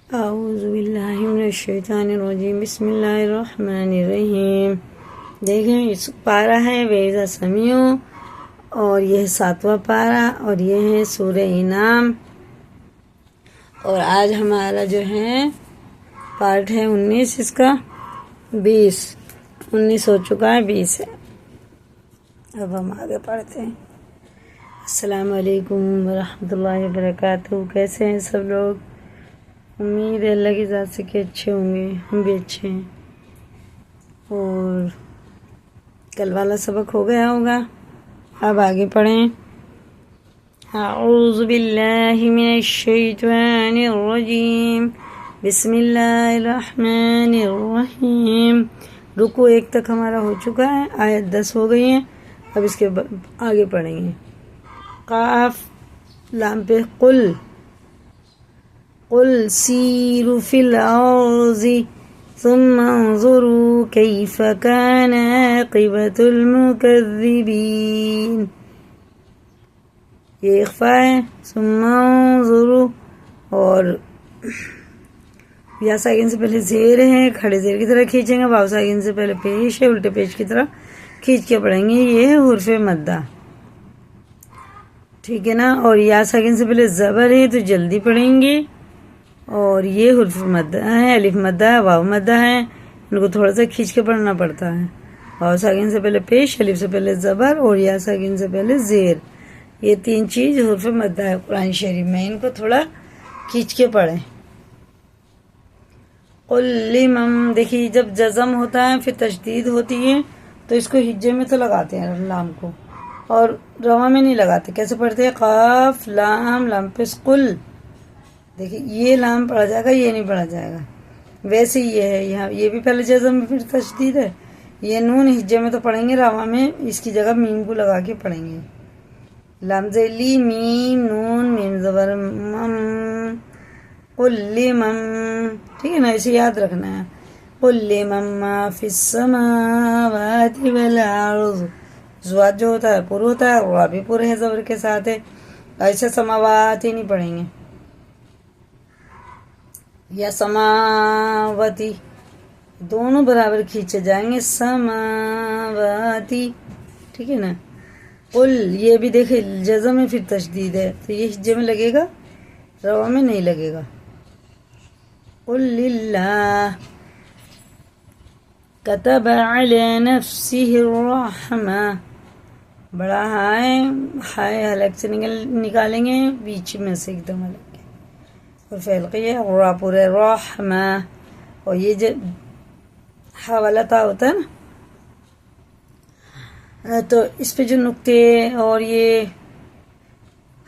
اعوذ باللہ من الشیطان الرجیم، بسم اللہ الرحمن الرحیم۔ دیکھیں اس پارہ ہے وَإِذَا سَمِعُوا، اور یہ 7واں پارہ، اور یہ ہے سورہ انعام۔ اور آج ہمارا جو ہے پارٹ ہے 19، اس کا 19 ہو چکا ہے، 20 ہے۔ اب ہم آگے پڑھتے ہیں۔ السلام علیکم ورحمۃ اللہ وبرکاتہ۔ کیسے ہیں سب لوگ؟ امید ہے اللہ کی ذات سے کہ اچھے ہوں گے، ہم بھی اچھے ہیں۔ اور کل والا سبق ہو گیا ہوگا، اب آگے پڑھیں۔ اعوذ باللہ من الشیطان الرجیم، بسم اللہ الرحمن الرحیم۔ رکو 1 تک ہمارا ہو چکا ہے، آیت 10 ہو گئی ہے، اب اس کے آگے پڑھیں گے۔ قاف لام پہ قل سیروا فی الارض ثم انظروا کیف کان عاقبۃ المکذبین۔ یہ اخفاء ہے، ثم انظروا، اور یا ساکن سے پہلے زیر ہے، کھڑے زیر کی طرح کھینچیں گے، واو ساکن سے پہلے پیش ہے، الٹے پیش کی طرح کھینچ کے پڑھیں گے۔ یہ ہے حرف مدہ، ٹھیک ہے نا۔ اور یا ساکن سے پہلے زبر ہے تو جلدی پڑھیں گے، اور یہ حرف مدہ ہے، الف مدہ ہے، واو مدہ ہے، ان کو تھوڑا سا کھینچ کے پڑھنا پڑتا ہے۔ واو ساکن سے پہلے پیش، الف سے پہلے زبر، اور یا ساکن سے پہلے زیر، یہ 3 چیز حرف مدہ ہے قرآن شریف میں، ان کو تھوڑا کھینچ کے پڑھیں۔ قل لمن، دیکھیے جب جزم ہوتا ہے پھر تشدید ہوتی ہے تو اس کو ہجے میں تو لگاتے ہیں لام کو، اور رواں میں نہیں لگاتے۔ کیسے پڑھتے ہیں؟ قاف لام لام پہ قل، دیکھیے یہ لام پڑھا جائے گا، یہ نہیں پڑھا جائے گا۔ ویسے یہ ہے یہاں، یہ بھی پہلے جزم میں پھر تشدید ہے۔ یہ نون ہجے میں تو پڑھیں گے، رواں میں اس کی جگہ میم کو لگا کے پڑھیں گے۔ لام ذیلی میم نون میم زبر مم، قل لمن، ٹھیک ہے نا، اسے یاد رکھنا ہے۔ قل لمن ما فی السماوات والارض، زواد جو ہوتا ہے پر ہوتا ہے، اور بھی پر ہے زبر کے ساتھ ہے، ایسے سماوات ہی نہیں پڑھیں گے، یا سماواتی، دونوں برابر کھینچے جائیں گے، سماواتی، ٹھیک ہے نا۔ قل، یہ بھی دیکھیں جزم میں پھر تشدید ہے تو یہ ہجے میں لگے گا، روا میں نہیں لگے گا۔ قل للہ کتب علی نفسہ الرحمہ، بڑا ہائے حلق سے نکالیں گے، بیچ میں سے ایک دم حلق کے، اور فعل کی ہے، را پورے رحمہ، اور یہ جو ہا والا تا ہوتا ہے نا، تو اس پہ جو نقطے اور یہ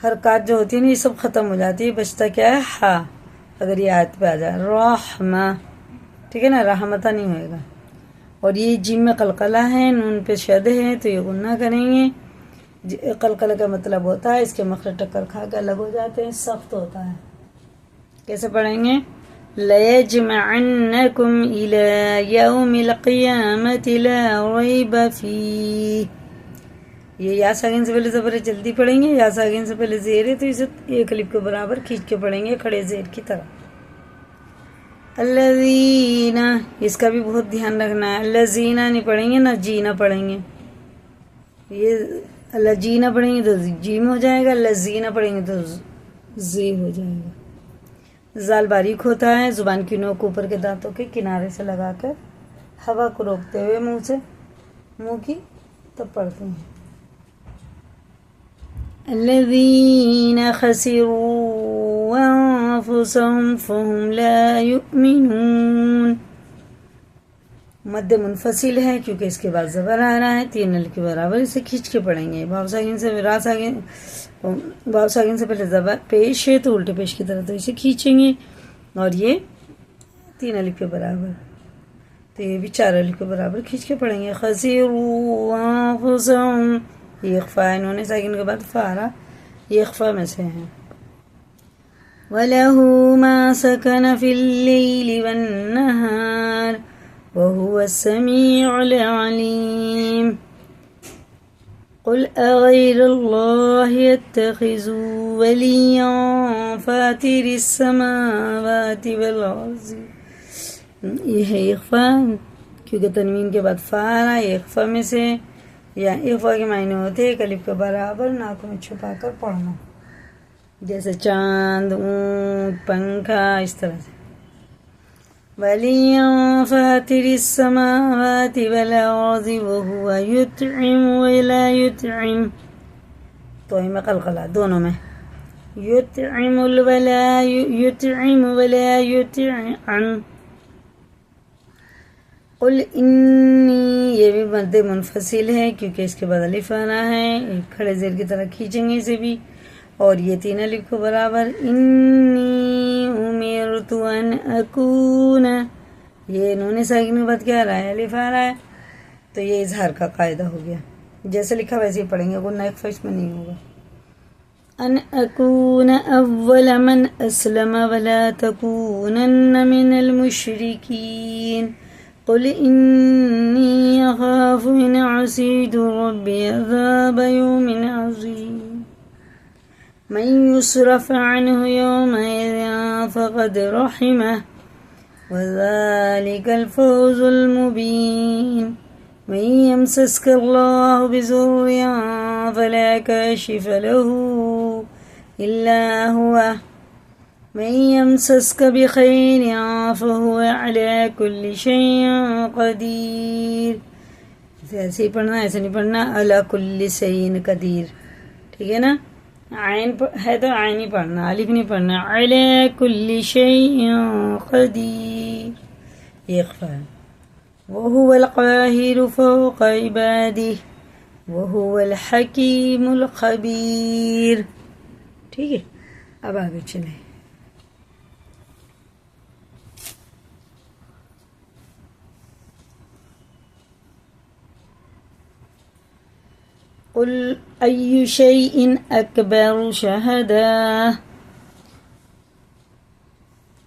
حرکات جو ہوتی ہیں نا، یہ سب ختم ہو جاتی ہے، بچتا کیا ہے؟ ہا، اگر یہ آیت پہ آ جائے رحمہ، ٹھیک ہے نا، رحمتہ نہیں ہوئے گا۔ اور یہ جیم میں قلقلہ ہے، نون پہ شد ہے تو یہ غنہ کریں گے۔ قلقلہ کا مطلب ہوتا ہے اس کے مخرج ٹکر کھا کے الگ ہو جاتے ہیں، سخت ہوتا ہے۔ کیسے پڑھیں گے؟ لَيَجْمَعَنَّكُمْ إِلَى يَوْمِ الْقِيَامَةِ لَا رَيْبَ فِيهِ، یہ یا ساکن سے پہلے زبر جلدی پڑھیں گے، یا ساکن سے پہلے زیر ہے تو اسے ایک الف کے برابر کھینچ کے پڑھیں گے، کھڑے زیر کی طرح۔ الذین، اس کا بھی بہت دھیان رکھنا ہے، الذین نہیں پڑھیں گے، نہ جینا پڑھیں گے، یہ الذین پڑھیں گے تو جیم ہو جائے گا، الذین پڑھیں گے تو زی ہو جائے گا۔ زال باریک ہوتا ہے، زبان کی نوک اوپر کے دانتوں کے کنارے سے لگا کر ہوا کو روکتے ہوئے منہ کی تب پڑھتے ہیں۔ الذین خسروا انفسهم فهم لا یؤمنون، مد منفصل ہے کیونکہ اس کے بعد زبر آ رہا ہے، 3 الف کے برابر اسے کھینچ کے پڑھیں گے۔ واو ساکن سے پہلے زبر پیش ہے تو الٹے پیش کی طرح تو اسے کھینچیں گے، اور یہ 3 الف کے برابر، تو یہ بھی 4 الف کے برابر کھینچ کے پڑھیں گے۔ خسروا انفسهم، یہ اخفاء ہے، نون ساکن کے بعد فا رہا، یہ اخفاء میں سے ہیں۔ وَلَهُ مَا سَكَنَ فِي اللَّيْلِ وَالنَّهَارِ وَهُوَ السَّمِيعُ الْعَلِيمُ۔ قل أغير الله يتخذ وليا فاطر السماوات والارض، یہ ہے اخفا، کیونکہ تنوین کے بعد فا آ رہا ہے، اخفا میں سے، یا اخفا کے معنی ہوتے ہیں الف کے برابر ناکوں میں چھپا کر پڑھنا، جیسے چاند، اونٹ، پنکھا، اس طرح سے. وَلِيًّا فَاطِرِ السَّمَاوَاتِ وَالْأَرْضِ وَهُوَ يُطْعِمُ وَلَا يُطْعِمُ، تو میں قلقلہ دونوں میں، يُطْعِمُ وَلَا يُطْعِمُ. قُلْ إِنِّي، یہ بھی مد منفصل ہے کیونکہ اس کے بعد الف آنا ہے، ایک کھڑے زیر کی طرح کھینچیں گے اسے بھی، اور یہ تین الف کو برابر. انی امرت ان اکون، یہ نون ساکن کے بعد کیا آ رہا ہے؟ الف آ رہا ہے، تو یہ اظہار کا قاعدہ ہو گیا، جیسے لکھا ویسے ہی پڑھیں گے، غنہ اخفا اس میں نہیں ہوگا. ان اکون اول من اسلم ولا تکونن من المشرکین. قل انی اخاف ان عصیت ربی عذاب یوم عظیم. من يصرف عنه يومئذ فقد رحمه وذلك الفوز المبين. من يمسسك الله بضر فلا كاشف له إلا هو، من يمسسك بخير فهو على كل شيء قدير. ایسے ہی پڑھنا، ایسے نہیں پڑھنا علی کل شیء قدیر، ٹھیک ہے نا؟ عین ہے تو عین ہی پڑھنا، الف نہیں پڑھنا. علی کل شیء قدیر، یہ اخفا ہے. وهو القاہر فوق عباده وهو الحکیم الخبیر. ٹھیک ہے، اب آگے چلیں. قل ای شیء اکبر شہدا،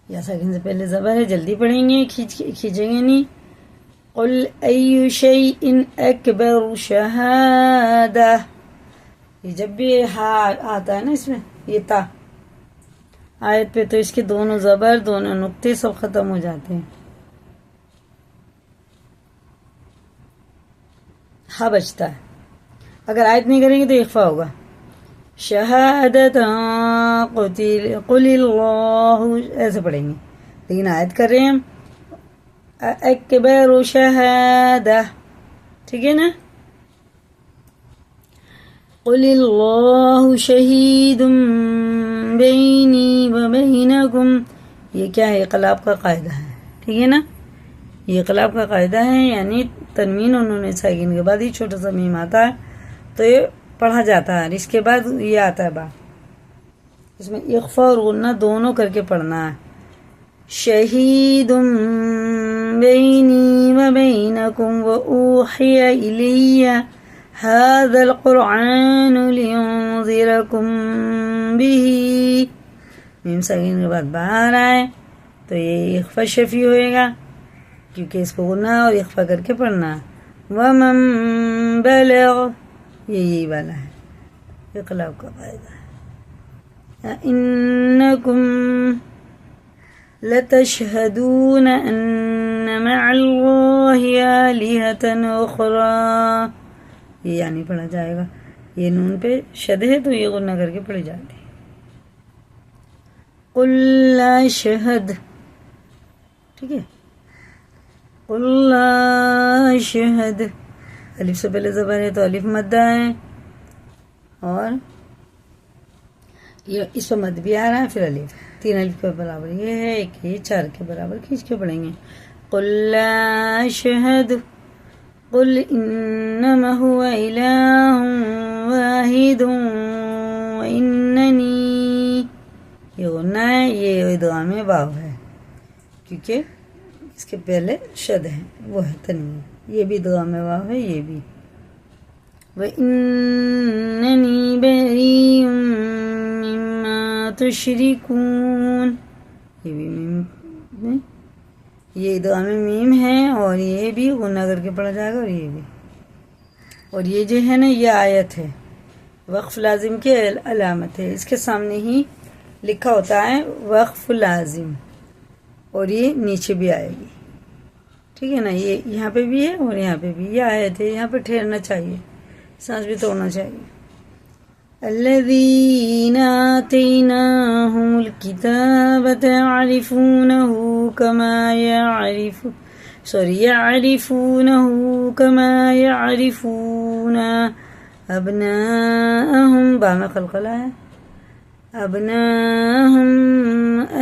یا ساکن سے پہلے زبر ہے، جلدی پڑھیں گے، کھینچیں گے نہیں. قل ای شیء اکبر شہادہ، یہ جب بھی ہا آتا ہے نا اس میں، یہ تا آیت پہ، تو اس کے دونوں زبر، دونوں نقطے سب ختم ہو جاتے ہیں، ہا بچتا ہے. اگر آیت نہیں کریں گے تو اخفا ہوگا. شہادت قل اللہ، ایسے پڑھیں گے، لیکن آیت کر رہے ہیں ہم اکبر شہادہ، ٹھیک ہے نا؟ قل اللہ شہید بینی وبینکم، یہ کیا ہے؟ اقلاب کا قاعدہ ہے، ٹھیک ہے نا؟ یہ اقلاب کا قاعدہ ہے، یعنی تنوین اور نون ساکن کے بعد ہی چھوٹا سا میم آتا ہے تو یہ پڑھا جاتا ہے، اس کے بعد یہ آتا ہے با، اس میں اخفا اور غنہ دونوں کر کے پڑھنا ہے. شہید بینی وبینکم واوحی الی هذا القرآن لینذرکم بہ، میم ساکن کے بعد با آ رہا ہے تو یہ اخفا شفی ہوئے گا، کیونکہ اس کو غنہ اور اخفا کر کے پڑھنا. ومن بلغ، یہی والا ہے، اقلاب کا قاعدہ ہے. انکم لتشہدون ان مع اللہ آلہۃ اخری، یہ یعنی پڑھا جائے گا، یہ نون پہ شد ہے تو یہ غنہ کر کے پڑھی جاتی ہے. قل لا شہد، ٹھیک ہے، قل لا شہد، الف سے پہلے زبر ہے تو الف مدہ ہے، اور یہ اس پہ مد بھی آ رہا ہے، پھر الف، تین الف کے برابر یہ ہے، ایک یہ چار کے برابر کھینچ کے پڑھیں گے. قل لا شہد قل انما هو الہ واحد واننی، یہ غنہ ہے، یہ ادغام واو ہے کیونکہ اس کے پہلے شد ہے، وہ ہے تنوین، یہ بھی ادغام واو ہے، یہ بھی. وَإِنَّنِي بَرِيءٌ مِّمَّا تُشْرِكُونَ، یہ بھی میم، یہ ادغام میم ہے، اور یہ بھی غنہ کر کے پڑھا جائے گا، اور یہ بھی. اور یہ جو ہے نا، یہ آیت ہے، وقف لازم کی علامت ہے، اس کے سامنے ہی لکھا ہوتا ہے وقف لازم، اور یہ نیچے بھی آئے گی، ٹھیک ہے نا، یہ یہاں پہ بھی ہے اور یہاں پہ بھی، یہ آئے تھے، یہاں پہ ٹھہرنا چاہیے، سانس بھی توڑنا چاہیے۔ الذین آتیناہم الکتاب یعرفونہ کما یعرفونہ کما یعرفون ابناءہم، با میں قلقلہ ہے، ابناءہم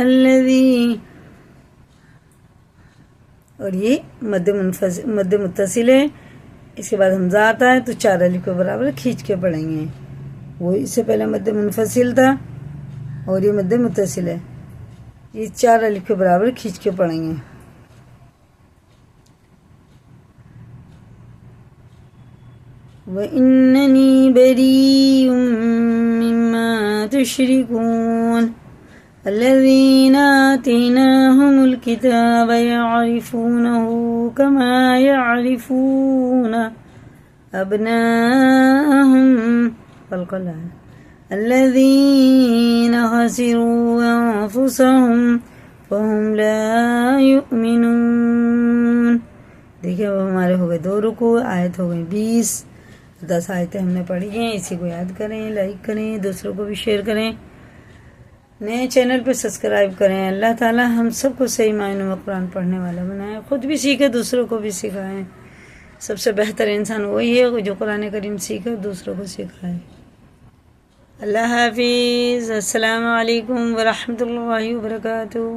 الذی، اور یہ مد متصل ہے، اس کے بعد حمزہ آتا ہے تو 4 الف کے برابر کھینچ کے پڑھیں گے، وہ اس سے پہلے مد منفصل تھا اور یہ مد متصل ہے، یہ 4 الف کے برابر کھینچ کے پڑھیں گے۔ وَإِنَّنِي بَرِيءٌ مِّمَّا تُشْرِكُونَ الَّذِينَ آتَيْنَاهُمُ الْكِتَابَ يَعْرِفُونَهُ كَمَا يَعْرِفُونَ أَبْنَاءَهُمْ الَّذِينَ خَسِرُوا أَنفُسَهُمْ فَهُمْ لَا يُؤْمِنُونَ۔ دیکھیں وہ ہمارے ہو گئے 2 رکوع، آیت ہو گئی 20، 10 آیتیں ہم نے پڑھی ہیں، اسی کو یاد کریں، لائک کریں، دوسروں کو بھی شیئر کریں، نئے چینل پہ سبسکرائب کریں۔ اللہ تعالی ہم سب کو صحیح معنوں میں قرآن پڑھنے والا بنائے، خود بھی سیکھے، دوسروں کو بھی سکھائیں۔ سب سے بہتر انسان وہی ہے جو قرآن کریم سیکھے دوسروں کو سکھائے۔ اللہ حافظ، السلام علیکم ورحمۃ اللہ وبرکاتہ۔